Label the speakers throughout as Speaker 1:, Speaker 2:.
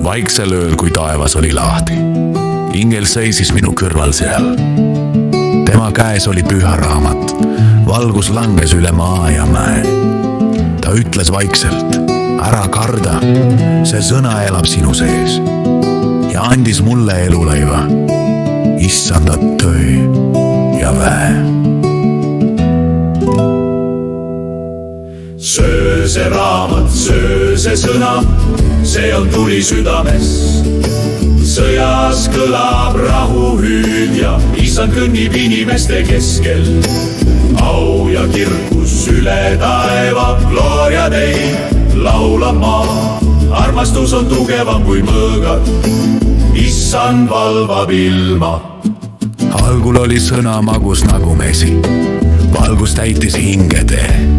Speaker 1: Vaiksel ööl, kui taevas oli lahti. Ingel seisis minu kõrval seal. Tema käes oli püha raamat. Valgus langes üle maa ja mäe. Ta ütles vaikselt, ära karda, see sõna elab sinu sees. Ja andis mulle elulaiva, issandat töö ja väe.
Speaker 2: Söö see raamat, söö see sõna, see on tuli südames. Sõjas kõlab rahuhüüd ja issand kõnnib inimeste keskel. Au ja kirkus üle taeva, Gloria Dei, laulab maa. Armastus on tugevam kui mõõgad, issand valvab ilma.
Speaker 1: Algul oli sõna magus nagu mesi, valgus täitis hingetee.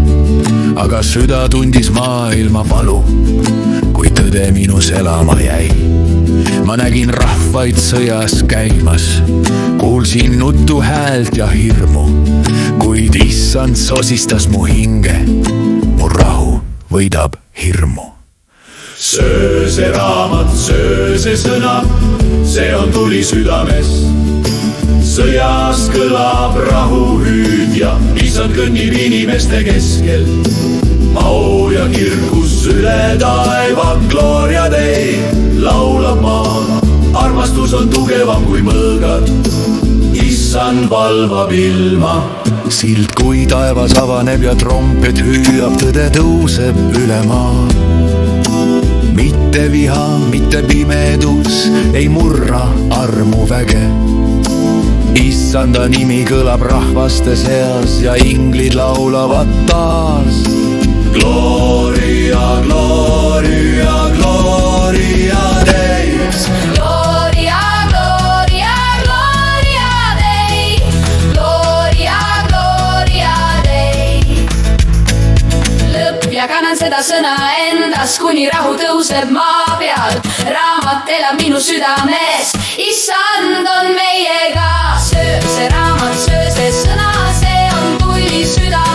Speaker 1: Aga süda tundis maailma valu, kui tõde minus elama jäi. Ma nägin rahvaid sõjas käimas, kuulsin nutu häält ja hirmu, kuid issand sosistas mu hinge, mu rahu võidab hirmu.
Speaker 2: Söö see raamat, söö see sõna, see on tuli südames. Sõjas kõlab rahuhüüd ja issand kõnnib inimeste keskel. Au ja kirkus üle taeva, Gloria Dei, laulab maa. Armastus on tugevam kui mõõgad, issand valvab ilma.
Speaker 1: Sild kui taevas avaneb ja trompet hüüab, tõde tõuseb üle maa. Mitte viha, mitte pimedus ei murra armu väge. Issanda nimi kõlab rahvaste seas ja inglid laulavad taas. Gloria, Gloria, Gloria Dei.
Speaker 3: Gloria, Gloria, Gloria Dei. Gloria, Gloria Dei. Lõpp ja kannan seda sõna endas, kuni rahu tõuseb maa peal. Raamat elab minu südames, issand on meiega. Söö see raamat, söö see sõna, see on tuli südames.